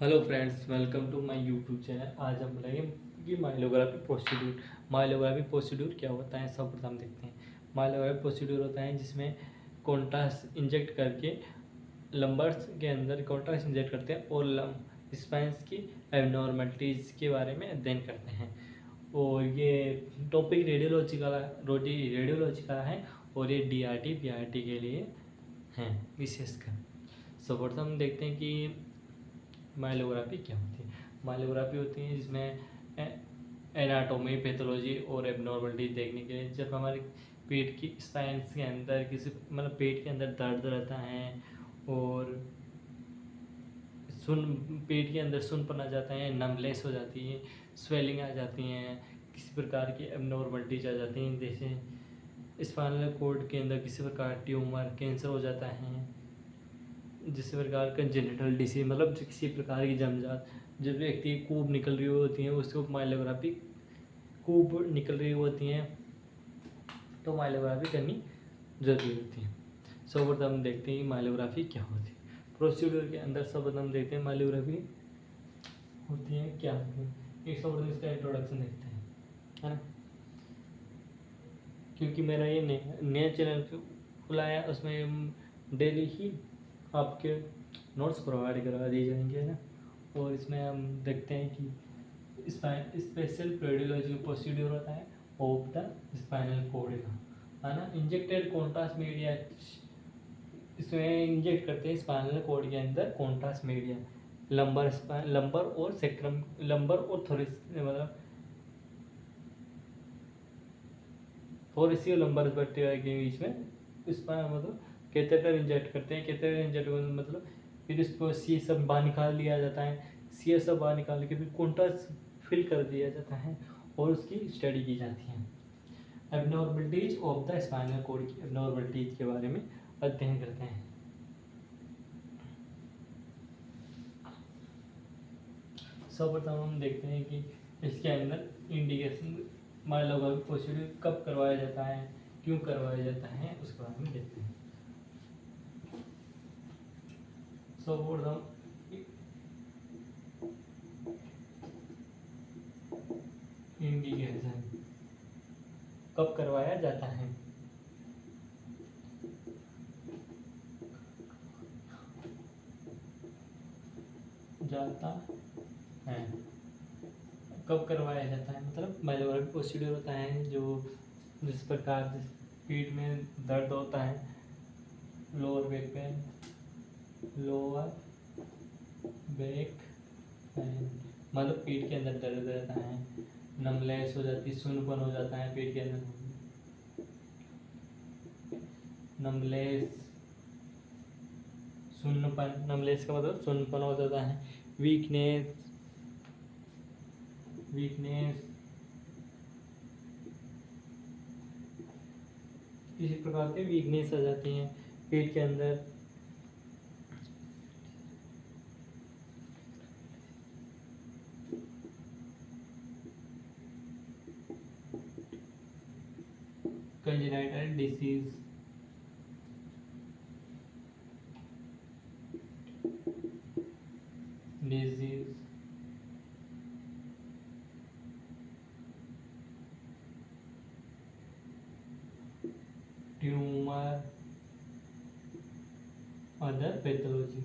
Hello friends, welcome to my YouTube channel. आज हम बताएंगे कि माइलोग्राफी प्रोसीड्यूर। माइलोग्राफी प्रोसीड्यूर क्या होता है, सर्वप्रथम देखते हैं। माइलोग्राफी प्रोसीड्यूर होता है जिसमें कॉन्ट्रास्ट इंजेक्ट करके लंबर्स के अंदर कॉन्ट्रास्ट इंजेक्ट करते हैं और स्पाइंस की एबनॉर्मलिटीज़ के बारे में अध्ययन करते हैं। और ये टॉपिक रेडियोलॉजी का है और ये DRT PRT के लिए हैं विशेषकर। सर्वप्रथम देखते हैं कि माइलोग्राफी क्या होती है। माइलोग्राफी होती है जिसमें एनाटोमी, पैथोलॉजी और एबनॉर्मलिटीज देखने के लिए जब हमारे पेट की स्पाइंस के अंदर पेट के अंदर दर्द रहता है और पेट के अंदर सुनपन आ जाता है, नमलेस हो जाती है, स्वेलिंग आ जाती हैं, किसी प्रकार की एबनॉर्मलिटीज आ जाती हैं, जैसे स्पाइनल कॉर्ड के अंदर किसी प्रकार ट्यूमर, कैंसर हो जाता है, जिस प्रकार का जेनिटल डिसीज मतलब जो किसी प्रकार की जमजात, जब व्यक्ति की कूब निकल रही होती है उसको माइलोग्राफी, कूब निकल रही होती हैं तो माइलोग्राफी करनी जरूरी होती है। सर्वप्रथम देखते हैं माइलोग्राफी क्या होती है। प्रोसीड्यूर के अंदर सर्वप्रथम देखते हैं माइलोग्राफी होती है क्या होती है। एक सर्वप्रथम इसका इंट्रोडक्शन देखते हैं, है ना। क्योंकि मेरा ये नया चैनल खुला है, उसमें डेली ही आपके नोट्स प्रोवाइड करवा दी जाएंगे, है ना। और इसमें हम देखते हैं कि स्पेशल रेडियोलॉजी प्रोसीड्यूर होता है ऑफ द स्पाइनल कॉर्ड का, है ना। इंजेक्टेड कॉन्ट्रास्ट मीडिया, इसमें इंजेक्ट करते हैं स्पाइनल कॉर्ड के अंदर कॉन्ट्रास्ट मीडिया लंबर और सेक्रम, लंबर और मतलब थोरेसियो लंबर वर्टेब्रा के बीच में मतलब कैथेटर इंजेक्ट करते हैं। कैथेटर इंजेक्ट मतलब फिर इसको सी सब बाहर निकाल लिया जाता है, सी सब बाहर निकाल के फिर कॉन्ट्रास्ट फिल कर दिया जाता है और उसकी स्टडी की जाती है। Abnormalities of the spinal cord की एबनॉर्मलिटीज के बारे में अध्ययन करते हैं। सर्वप्रथम हम देखते हैं कि इसके अंदर इंडिकेशन माइलोग्राफी प्रोसीड्यूर कब करवाया जाता है, क्यों करवाया जाता है, उसके बारे में देखते हैं। सर्वप्रथम इंडिकेशन कब करवाया जाता है। कब करवाया जाता है मतलब माइलोग्राफी प्रोसीड्यूर होता है जो जिस प्रकार पीठ में दर्द होता है, lower back pain, lower back pain मतलब पीठ के अंदर दर्द रहता है, नमलेस हो जाती है, सुन्नपन हो जाता है पेट के अंदर, नमलेस सुन्नपन, नमलेस का मतलब सुन्नपन हो जाता है, वीकनेस इसी प्रकार के वीकनेस आ जाती हैं पेट के अंदर। Congenital disease, tumour, other pathology.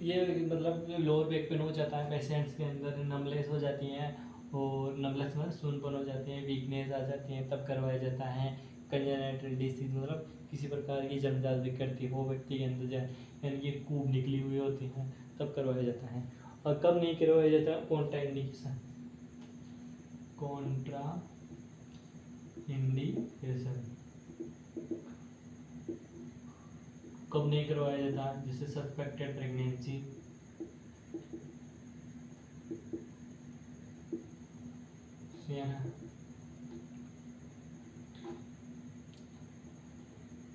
ये मतलब लोअर बैक पेन हो जाता है पेशेंट्स के अंदर, नमलेस हो जाती हैं और नमलेस में सुनपन हो जाती है, वीकनेस आ जाती है, तब करवाया जाता है। कंजेनाइटल डिसीज मतलब किसी प्रकार की जन्मजात विकृति हो व्यक्ति के अंदर जाए, यानी कि कूब निकली हुई होती है, तब करवाया जाता है। और कब नहीं करवाया जाता है, कॉन्ट्रा इंडिकेशन, कॉन्ट्रा इंडिकेशन कब नहीं करवाया जाता, जैसे सस्पेक्टेड प्रेगनेंसी,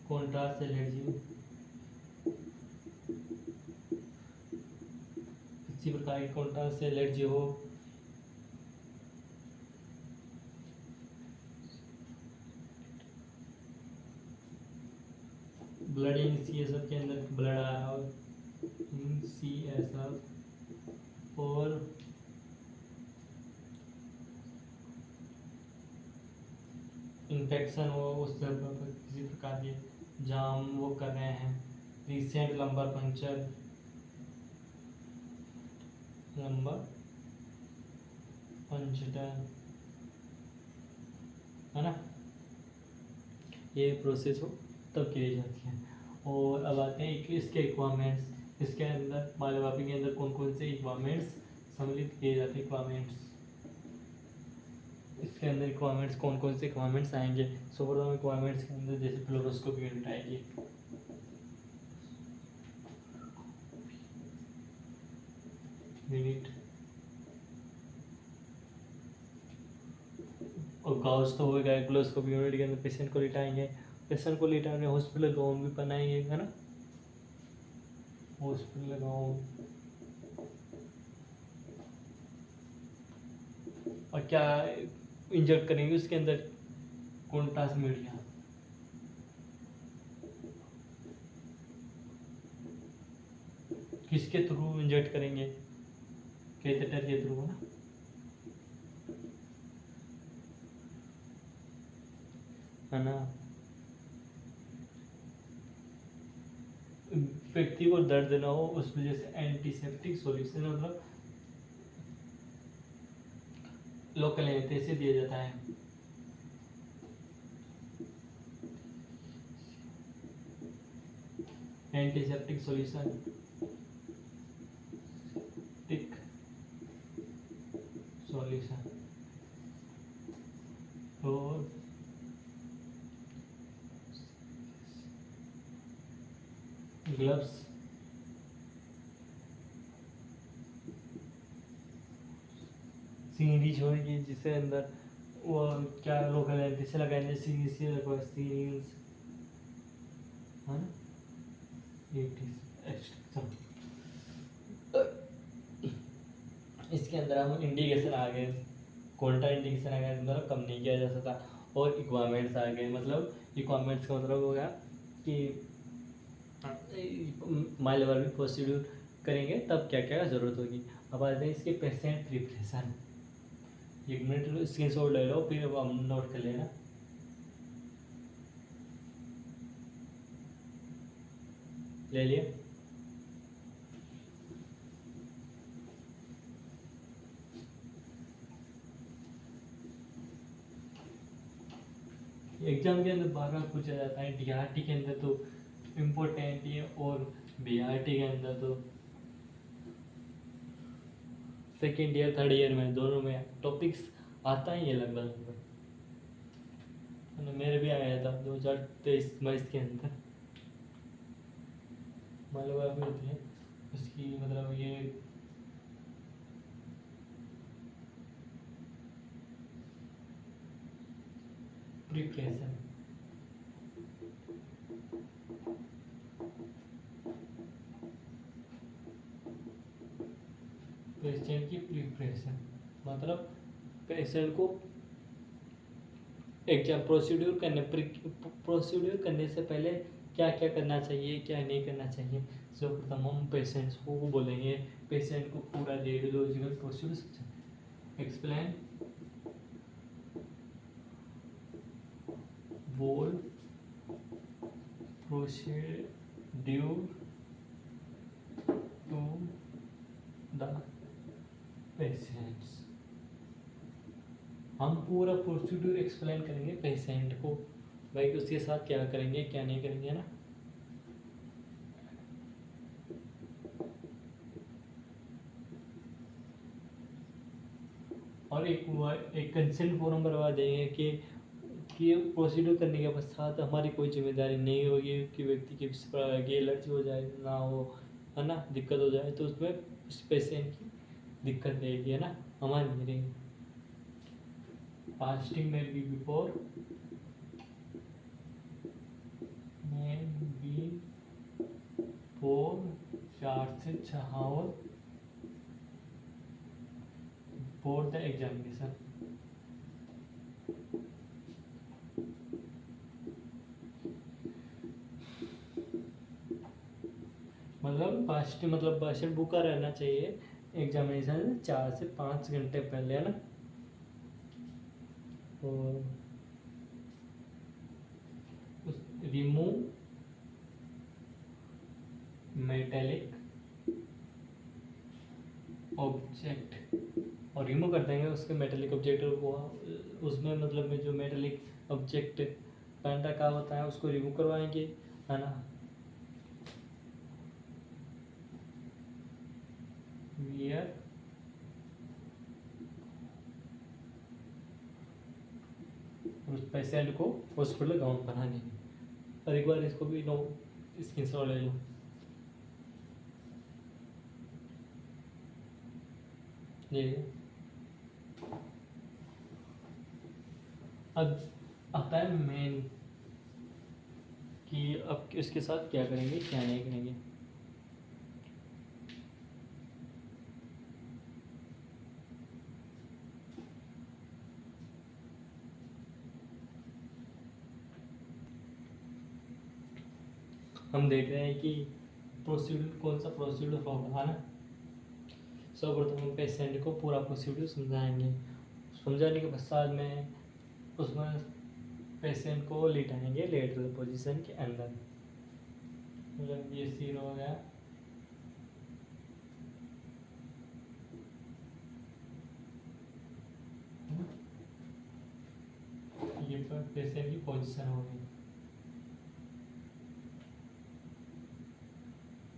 कॉन्ट्रास्ट एलर्जी, किसी प्रकार की कॉन्ट्रास्ट से एलर्जी हो, blood in C S F के अंदर ब्लड आ रहा हो इन सी एस एफ, और इन्फेक्शन हो उस जगह पर किसी प्रकार के जाम वो कर रहे हैं, recent lumbar puncture, lumbar puncture है ना, ये प्रोसेस हो तब की जाती है। और अब आते हैं कि इसके इक्वापमेंट्स, इसके अंदर बायोग्राफी के अंदर कौन कौन से इक्वापमेंट्स सम्मिलित किए जाते हैं। इक्वापमेंट्स, इसके अंदर इक्वापमेंट्स कौन कौन से इक्वापमेंट्स आएंगे। सर्वप्रथम इक्वापमेंट्स के अंदर जैसे फ्लोरोस्कोपी यूनिट आएगी, यूनिट, और गाउस तो हो गया। फ्लोरोस्कोपी यूनिट के अंदर पेशेंट को लिटाएंगे, पेशेंट को लिटाने हॉस्पिटल गाउन भी बनाएंगे है ना, हॉस्पिटल गाउन। और क्या इंजेक्ट करेंगे उसके अंदर, कॉन्ट्रास्ट मीडिया, किसके थ्रू इंजेक्ट करेंगे, कैथेटर के थ्रू है ना। व्यक्ति को दर्द ना हो उस वजह से एंटीसेप्टिक सॉल्यूशन मतलब लोकल एनेस्थीसिया दिया जाता है। एंटीसेप्टिक सॉल्यूशन, टिक सॉल्यूशन, और ग्लव्स, सीरीज होगी जिसके अंदर वो क्या लोकल एनेस्थीसिया लगाएंगे, सीरीज है ना, इसके अंदर हम इंडिकेशन आ गए, कॉन्ट्रा इंडिकेशन आ गया, मतलब कम नहीं किया जा सकता। और इक्वापमेंट्स आ गए, मतलब इक्वापमेंट्स का मतलब हो गया कि माइल लेवल में प्रोसीड्यूर करेंगे तब क्या क्या ज़रूरत होगी। अब आते हैं इसके patient preparation. 1 minute screen shot ले लो फिर हम नोट कर लेना। ले लिए। एग्जाम के अंदर बार बार पूछा जाता है, डीआरटी के अंदर तो इम्पोर्टेंट है और बीआरटी के अंदर तो सेकेंड ईयर थर्ड ईयर में दोनों में टॉपिक्स आता ही है लगभग। मेरे भी आया था 2023-22 के अंदर, मतलब होती है उसकी, मतलब ये प्रिपरेशन, पेशेंट की प्रिपरेशन मतलब पेशेंट को एग्जाम प्रोसीड्यूर करने से पहले क्या क्या करना चाहिए क्या नहीं करना चाहिए। सर्वप्रथम हम पेशेंट्स को बोलेंगे, पेशेंट को पूरा रेडियोलॉजिकल प्रोसीड्यूर एक्सप्लेन, बोल प्रोसीड्यूर टू द पेशेंट्स। हम पूरा प्रोसीड्यूर एक्सप्लेन करेंगे पेशेंट को, भाई उसके साथ क्या करेंगे क्या नहीं करेंगे ना। और एक कंसेंट फॉर्म भरवा देंगे कि प्रोसीड्यूर करने के पश्चात हमारी कोई जिम्मेदारी नहीं होगी कि व्यक्ति की एलर्जी हो जाए ना हो, है ना, दिक्कत हो जाए तो उसमें उस पेशेंट की दिक्कत रहेगी, है ना, हमारी नहीं रहेगी। फास्टिंग में भी बिफोर में भी 4 से 6 आवर बिफोर द एग्जामिनेशन। मतलब फास्ट मतलब पेशेंट भूखा रहना चाहिए एग्जामिनेशन से 4 से 5 घंटे पहले, है ना। और रिमूव मेटेलिक ऑब्जेक्ट, और रिमूव कर देंगे उसके मेटेलिक ऑब्जेक्ट को, उसमें मतलब में जो मेटेलिक ऑब्जेक्ट पैंट का होता है उसको रिमूव करवाएंगे, है ना। वियर उस पेशेंट को हॉस्पिटल गाउन पहनाने, और एक बार इसको भी नो स्क्रीन शॉट ले लो। ये अब आता है मेन कि अब इसके साथ क्या करेंगे क्या नहीं करेंगे। हम देख रहे हैं कि प्रोसीड्यूर कौन सा प्रोसीड्यूर होगा, है ना। सर्वप्रथम हम पेशेंट को पूरा प्रोसीड्यूर समझाएंगे, समझाने के पश्चात में उसमें पेशेंट को लिटाएंगे लेटरल पोजीशन के अंदर, मतलब ये सिर हो गया, ये पेशेंट की पोजीशन हो गई,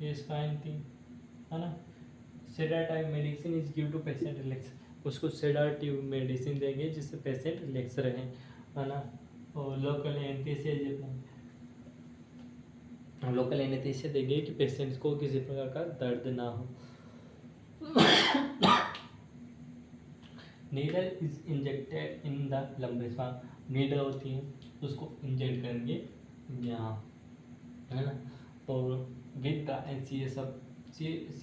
ये स्पाइन थी, है ना। Sedative medicine is give to patient relax, उसको सेडाटिव मेडिसिन देंगे जिससे पेशेंट रिलैक्स रहे, है ना। और लोकल एनेस्थीसिया देंगे कि पेशेंट्स को किसी प्रकार का दर्द ना हो। Needle is injected in the lumbar spine, needle होती है उसको इंजेक्ट करेंगे यहाँ, है ना। और विद द सी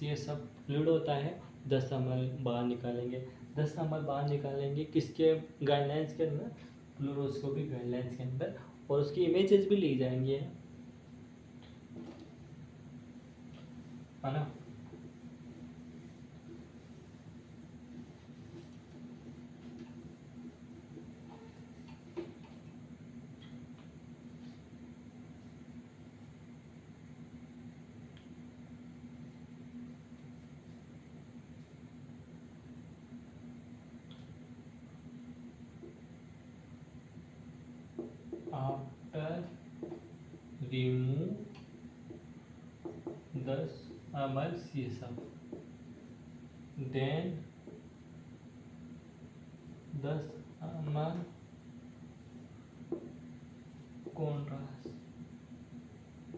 एस सब फ्लूइड होता है, 10 ml बाहर निकालेंगे, 10 ml बाहर निकालेंगे किसके गाइडलाइंस के अंदर, फ्लोरोस्कोपी गाइडलाइंस के अंदर, और उसकी इमेजेस भी ली जाएंगी, है ना। After remove 10 ml CSF, then 10 ml contrast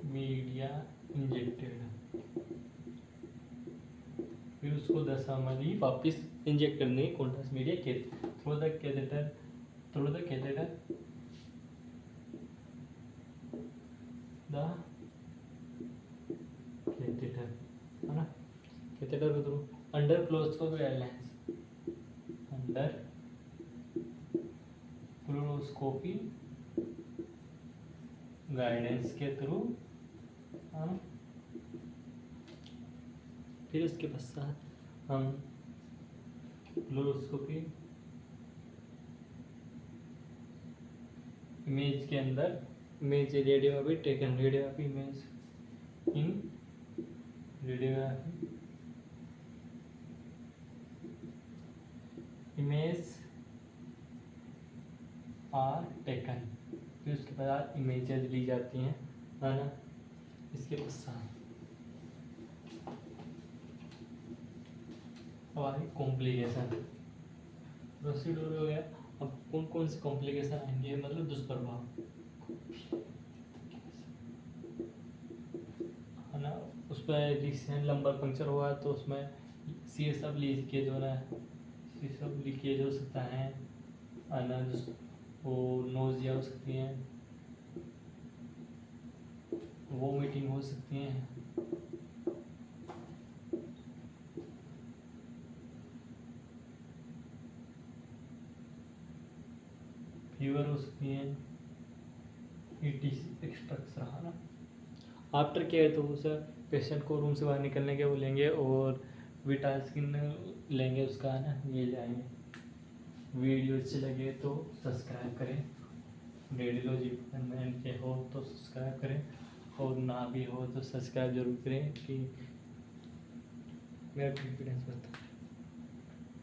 media injected, फिर उसको 10 ml ही वापस इंजेक्ट करने की कॉन्ट्रास्ट मीडिया के through the catheter, through the catheter the catheter, है ना। कैथेटर के through under fluoroscopy guidelines, under fluoroscopy guidance के थ्रू, फिर उसके पश्चात हम फ्लोरोस्कोपी इमेज के अंदर, image radiography taken, radiography image in radiography image are taken, फिर उसके बाद इमेजेस ली जाती हैं, है ना। इसके पश्चात हमारी कॉम्प्लिकेशन प्रोसीड्यूर हो गया। अब कौन कौन से कॉम्प्लिकेशन आएंगे, मतलब दुष्प्रभाव, है ना। उस पर रिसेंट लंबर पंक्चर हुआ तो उसमें सी सब लीकेज हो रहा है, सी सब लीकेज हो सकता है ना, वो नोजिया हो सकती है, वोमिटिंग हो सकती है, फीवर हो सकती है, ETC एक्सट्रक्शन, है ना। आफ्टर केयर तो उस पेशेंट को रूम से बाहर निकलने के बोलेंगे और विटाल स्किन लेंगे उसका है ना, ये लाएंगे। वीडियो अच्छी लगे तो सब्सक्राइब करें, रेडियोलॉजी डिपार्टमेंट के हो तो सब्सक्राइब करें, और ना भी हो तो सब्सक्राइब जरूर करें कि मेरा कॉन्फिडेंस बढ़ता है।